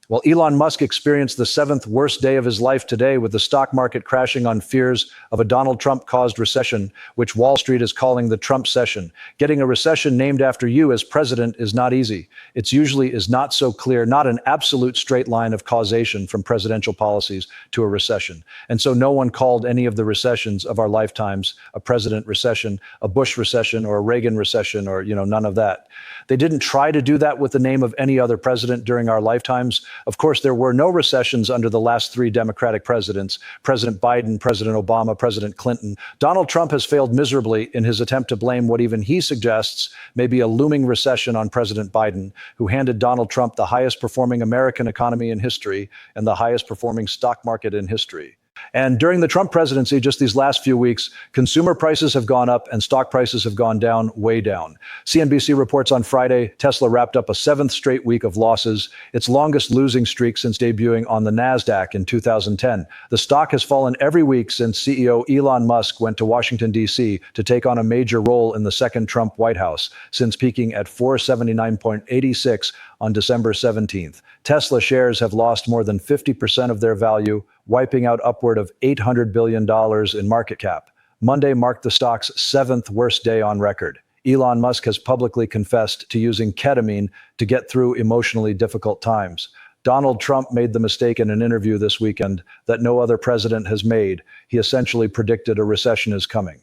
Well, Elon Musk experienced the seventh worst day of his life today, with the stock market crashing on fears of a Donald Trump-caused recession, which Wall Street is calling the Trump session. Getting a recession named after you as president is not easy. It usually is not so clear, not an absolute straight line of causation from presidential policies to a recession. And so no one called any of the recessions of our lifetimes a president recession, a Bush recession, or a Reagan recession, or, none of that. They didn't try to do that with the name of any other president during our lifetimes. Of course, there were no recessions under the last three Democratic presidents: President Biden, President Obama, President Clinton. Donald Trump has failed miserably in his attempt to blame what even he suggests may be a looming recession on President Biden, who handed Donald Trump the highest performing American economy in history and the highest performing stock market in history. And during the Trump presidency, just these last few weeks, consumer prices have gone up and stock prices have gone down, way down. CNBC reports on Friday, Tesla wrapped up a seventh straight week of losses, its longest losing streak since debuting on the NASDAQ in 2010. The stock has fallen every week since CEO Elon Musk went to Washington, D.C. to take on a major role in the second Trump White House, since peaking at 479.86 on December 17th. Tesla shares have lost more than 50% of their value, wiping out upward of $800 billion in market cap. Monday marked the stock's seventh worst day on record. Elon Musk has publicly confessed to using ketamine to get through emotionally difficult times. Donald Trump made the mistake in an interview this weekend that no other president has made. He essentially predicted a recession is coming.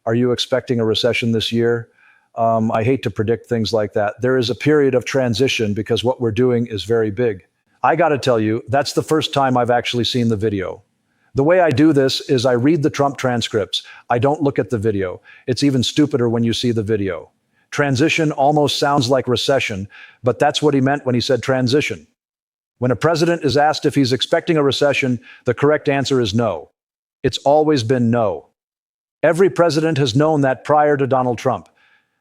Are you expecting a recession this year? I hate to predict things like that. There is a period of transition because what we're doing is very big. I got to tell you, that's the first time I've actually seen the video. The way I do this is I read the Trump transcripts. I don't look at the video. It's even stupider when you see the video. Transition almost sounds like recession, but that's what he meant when he said transition. When a president is asked if he's expecting a recession, the correct answer is no. It's always been no. Every president has known that prior to Donald Trump.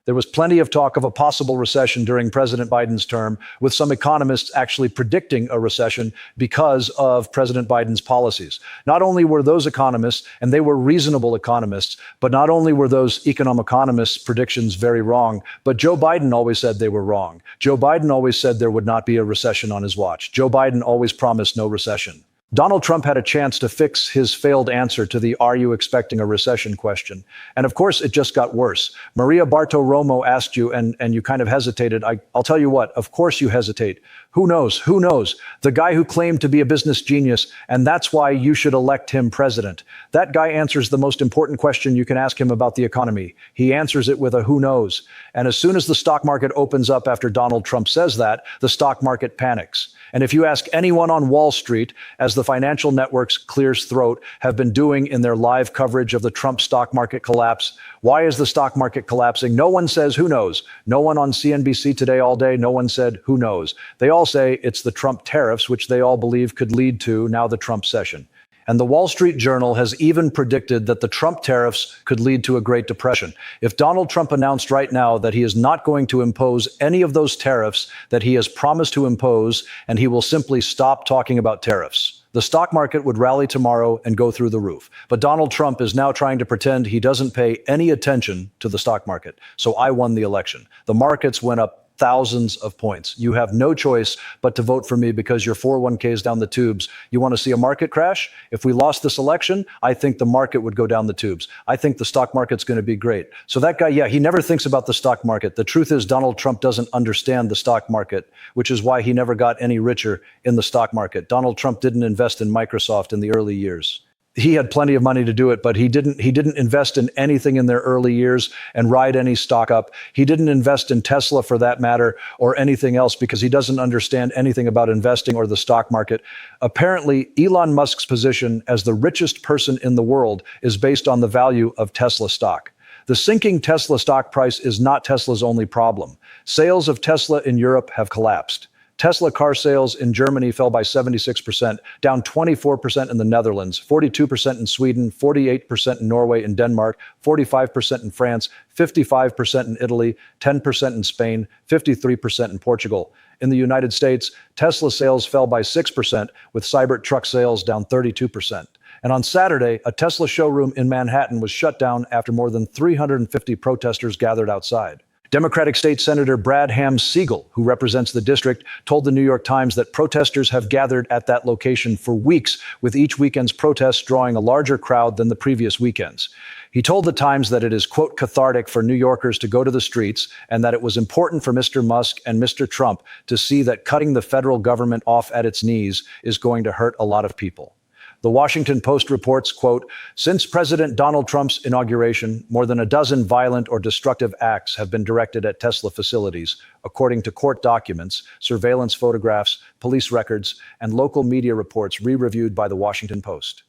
There was plenty of talk of a possible recession during President Biden's term, with some economists actually predicting a recession because of President Biden's policies. Not only were those economists, and they were reasonable economists, but not only were those economists' predictions very wrong, but Joe Biden always said they were wrong. Joe Biden always said there would not be a recession on his watch. Joe Biden always promised no recession. Donald Trump had a chance to fix his failed answer to the "Are you expecting a recession?" question. And of course, it just got worse. Maria Bartiromo asked you, and you kind of hesitated. I'll tell you what, of course you hesitate. Who knows? Who knows? The guy who claimed to be a business genius, and that's why you should elect him president. That guy answers the most important question you can ask him about the economy. He answers it with a who knows. And as soon as the stock market opens up after Donald Trump says that, the stock market panics. And if you ask anyone on Wall Street, as the financial networks Clear's Throat have been doing in their live coverage of the Trump stock market collapse, why is the stock market collapsing? No one says who knows. No one on CNBC today all day, no one said who knows. They all say it's the Trump tariffs, which they all believe could lead to now the Trump session. And the Wall Street Journal has even predicted that the Trump tariffs could lead to a Great Depression. If Donald Trump announced right now that he is not going to impose any of those tariffs that he has promised to impose, and he will simply stop talking about tariffs, the stock market would rally tomorrow and go through the roof. But Donald Trump is now trying to pretend he doesn't pay any attention to the stock market. So I won the election. The markets went up thousands of points. You have no choice but to vote for me because your 401k is down the tubes. You want to see a market crash? If we lost this election, I think the market would go down the tubes. I think the stock market's going to be great. So that guy, he never thinks about the stock market. The truth is Donald Trump doesn't understand the stock market, which is why he never got any richer in the stock market. Donald Trump didn't invest in Microsoft in the early years. He had plenty of money to do it, but he didn't invest in anything in their early years and ride any stock up. He didn't invest in Tesla for that matter or anything else because he doesn't understand anything about investing or the stock market. Apparently, Elon Musk's position as the richest person in the world is based on the value of Tesla stock. The sinking Tesla stock price is not Tesla's only problem. Sales of Tesla in Europe have collapsed. Tesla car sales in Germany fell by 76%, down 24% in the Netherlands, 42% in Sweden, 48% in Norway and Denmark, 45% in France, 55% in Italy, 10% in Spain, 53% in Portugal. In the United States, Tesla sales fell by 6%, with Cybertruck sales down 32%. And on Saturday, a Tesla showroom in Manhattan was shut down after more than 350 protesters gathered outside. Democratic State Senator Brad Ham-Siegel, who represents the district, told the New York Times that protesters have gathered at that location for weeks, with each weekend's protests drawing a larger crowd than the previous weekends. He told the Times that it is, quote, cathartic for New Yorkers to go to the streets and that it was important for Mr. Musk and Mr. Trump to see that cutting the federal government off at its knees is going to hurt a lot of people. The Washington Post reports, quote, since President Donald Trump's inauguration, more than a dozen violent or destructive acts have been directed at Tesla facilities, according to court documents, surveillance photographs, police records, and local media reports re-reviewed by the Washington Post.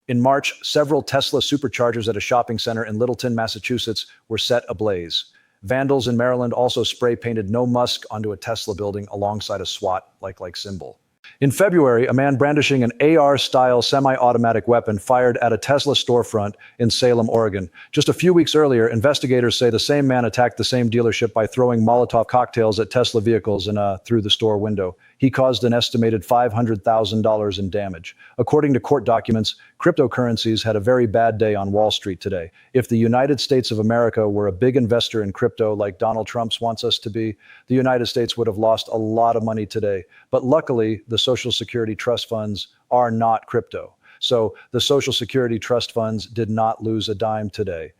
In March, several Tesla superchargers at a shopping center in Littleton, Massachusetts, were set ablaze. Vandals in Maryland also spray-painted "No Musk" onto a Tesla building alongside a SWAT-like symbol. In February, a man brandishing an AR-style semi-automatic weapon fired at a Tesla storefront in Salem, Oregon. Just a few weeks earlier, investigators say the same man attacked the same dealership by throwing Molotov cocktails at Tesla vehicles and through the store window. He caused an estimated $500,000 in damage. According to court documents, cryptocurrencies had a very bad day on Wall Street today. If the United States of America were a big investor in crypto like Donald Trump wants us to be, the United States would have lost a lot of money today. But luckily, the Social Security trust funds are not crypto. So the Social Security trust funds did not lose a dime today.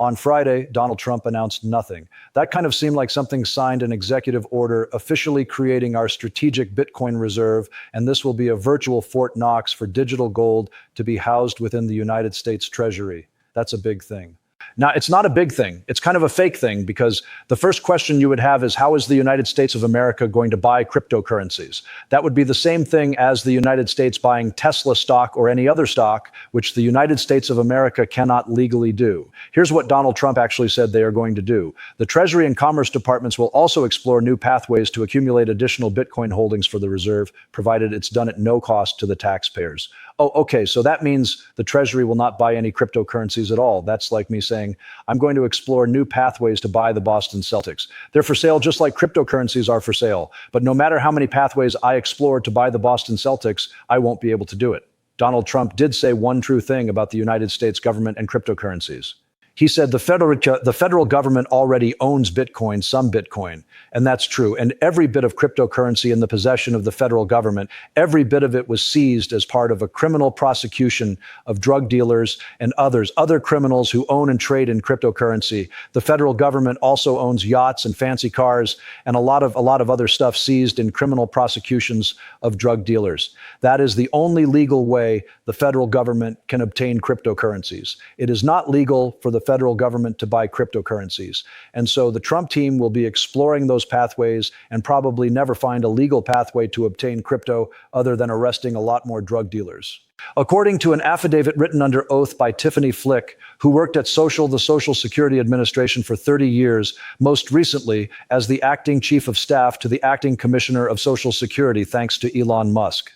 On Friday, Donald Trump announced nothing. That kind of seemed like something signed an executive order officially creating our strategic Bitcoin reserve, and this will be a virtual Fort Knox for digital gold to be housed within the United States Treasury. That's a big thing. Now, it's not a big thing. It's kind of a fake thing because the first question you would have is, how is the United States of America going to buy cryptocurrencies? That would be the same thing as the United States buying Tesla stock or any other stock, which the United States of America cannot legally do. Here's what Donald Trump actually said they are going to do. The Treasury and Commerce departments will also explore new pathways to accumulate additional Bitcoin holdings for the reserve, provided it's done at no cost to the taxpayers. Oh, okay, so that means the Treasury will not buy any cryptocurrencies at all. That's like me saying, I'm going to explore new pathways to buy the Boston Celtics. They're for sale just like cryptocurrencies are for sale. But no matter how many pathways I explore to buy the Boston Celtics, I won't be able to do it. Donald Trump did say one true thing about the United States government and cryptocurrencies. He said the federal government already owns Bitcoin, some Bitcoin, and that's true. And every bit of cryptocurrency in the possession of the federal government, every bit of it was seized as part of a criminal prosecution of drug dealers and other criminals who own and trade in cryptocurrency. The federal government also owns yachts and fancy cars and a lot of other stuff seized in criminal prosecutions of drug dealers. That is the only legal way the federal government can obtain cryptocurrencies. It is not legal for the federal government to buy cryptocurrencies. And so the Trump team will be exploring those pathways and probably never find a legal pathway to obtain crypto other than arresting a lot more drug dealers. According to an affidavit written under oath by Tiffany Flick, who worked at the Social Security Administration for 30 years, most recently as the acting chief of staff to the acting commissioner of Social Security, thanks to Elon Musk.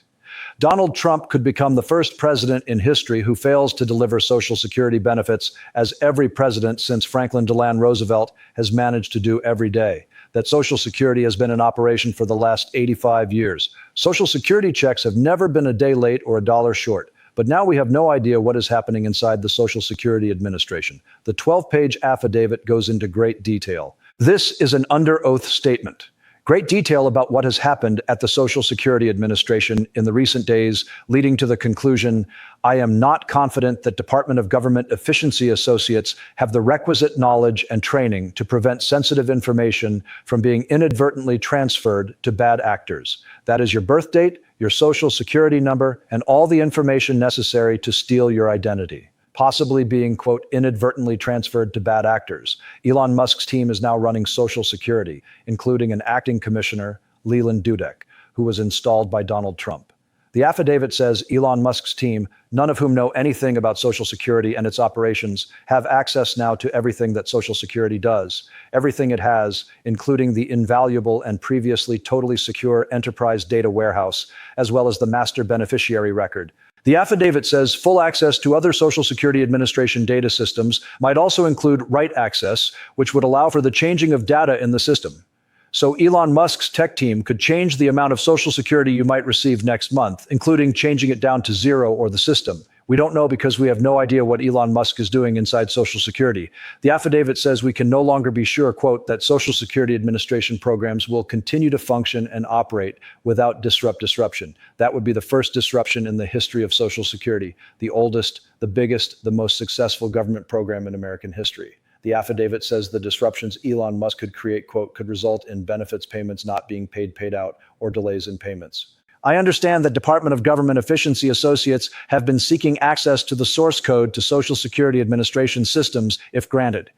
Donald Trump could become the first president in history who fails to deliver Social Security benefits, as every president since Franklin Delano Roosevelt has managed to do every day. That Social Security has been in operation for the last 85 years. Social Security checks have never been a day late or a dollar short. But now we have no idea what is happening inside the Social Security Administration. The 12-page affidavit goes into great detail. This is an under oath statement. Great detail about what has happened at the Social Security Administration in the recent days, leading to the conclusion, I am not confident that Department of Government Efficiency associates have the requisite knowledge and training to prevent sensitive information from being inadvertently transferred to bad actors. That is your birth date, your Social Security number, and all the information necessary to steal your identity, possibly being, quote, inadvertently transferred to bad actors. Elon Musk's team is now running Social Security, including an acting commissioner, Leland Dudek, who was installed by Donald Trump. The affidavit says Elon Musk's team, none of whom know anything about Social Security and its operations, have access now to everything that Social Security does, everything it has, including the invaluable and previously totally secure enterprise data warehouse, as well as the master beneficiary record. The affidavit says full access to other Social Security Administration data systems might also include write access, which would allow for the changing of data in the system. So Elon Musk's tech team could change the amount of Social Security you might receive next month, including changing it down to zero or the system. We don't know because we have no idea what Elon Musk is doing inside Social Security. The affidavit says we can no longer be sure, quote, that Social Security Administration programs will continue to function and operate without disruption. That would be the first disruption in the history of Social Security, the oldest, the biggest, the most successful government program in American history. The affidavit says the disruptions Elon Musk could create, quote, could result in benefits payments not being paid out, or delays in payments. I understand that Department of Government Efficiency associates have been seeking access to the source code to Social Security Administration systems if granted.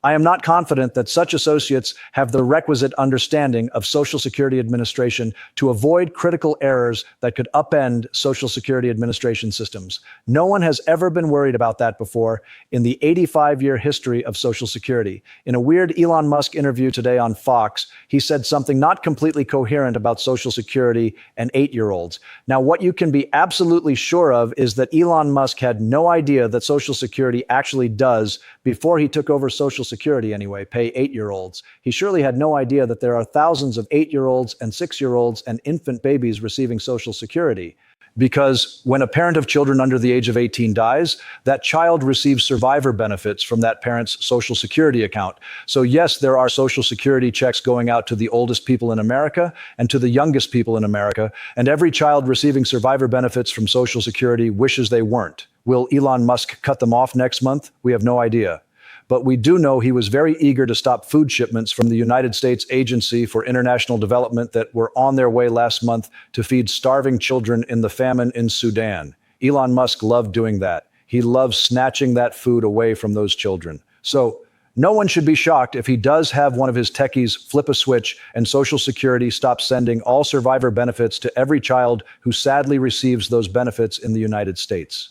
I am not confident that such associates have the requisite understanding of Social Security Administration to avoid critical errors that could upend Social Security Administration systems. No one has ever been worried about that before in the 85-year history of Social Security. In a weird Elon Musk interview today on Fox, he said something not completely coherent about Social Security and 8-year-olds. Now, what you can be absolutely sure of is that Elon Musk had no idea that Social Security actually does, before he took over Social Security anyway, pay 8-year-olds. He surely had no idea that there are thousands of 8-year-olds and 6-year-olds and infant babies receiving Social Security. Because when a parent of children under the age of 18 dies, that child receives survivor benefits from that parent's Social Security account. So yes, there are Social Security checks going out to the oldest people in America and to the youngest people in America, and every child receiving survivor benefits from Social Security wishes they weren't. Will Elon Musk cut them off next month? We have no idea. But we do know he was very eager to stop food shipments from the United States Agency for International Development that were on their way last month to feed starving children in the famine in Sudan. Elon Musk loved doing that. He loves snatching that food away from those children. So no one should be shocked if he does have one of his techies flip a switch and Social Security stops sending all survivor benefits to every child who sadly receives those benefits in the United States.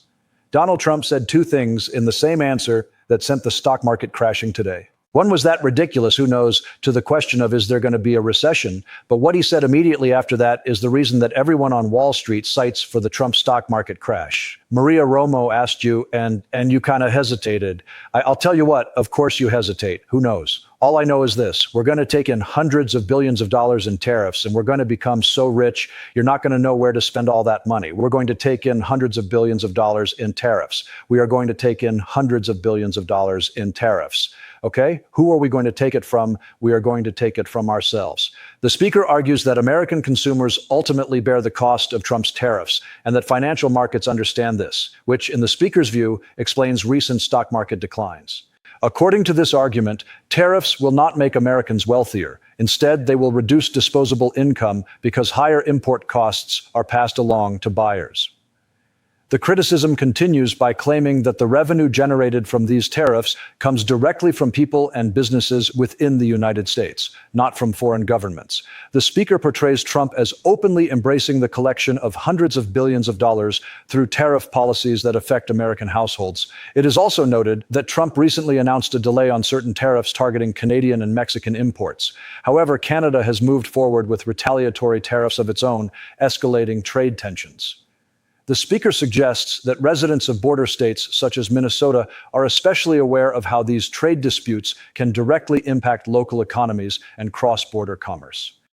Donald Trump said two things in the same answer that sent the stock market crashing today. One was that ridiculous, who knows, to the question of is there going to be a recession? But what he said immediately after that is the reason that everyone on Wall Street cites for the Trump stock market crash. Maria Romo asked you, and you kind of hesitated. I'll tell you what, of course you hesitate. Who knows? All I know is this: we're going to take in hundreds of billions of dollars in tariffs, and we're going to become so rich, you're not going to know where to spend all that money. We're going to take in hundreds of billions of dollars in tariffs. We are going to take in hundreds of billions of dollars in tariffs. Okay? Who are we going to take it from? We are going to take it from ourselves. The speaker argues that American consumers ultimately bear the cost of Trump's tariffs, and that financial markets understand this, which, in the speaker's view, explains recent stock market declines. According to this argument, tariffs will not make Americans wealthier. Instead, they will reduce disposable income because higher import costs are passed along to buyers. The criticism continues by claiming that the revenue generated from these tariffs comes directly from people and businesses within the United States, not from foreign governments. The speaker portrays Trump as openly embracing the collection of hundreds of billions of dollars through tariff policies that affect American households. It is also noted that Trump recently announced a delay on certain tariffs targeting Canadian and Mexican imports. However, Canada has moved forward with retaliatory tariffs of its own, escalating trade tensions. The speaker suggests that residents of border states such as Minnesota are especially aware of how these trade disputes can directly impact local economies and cross-border commerce.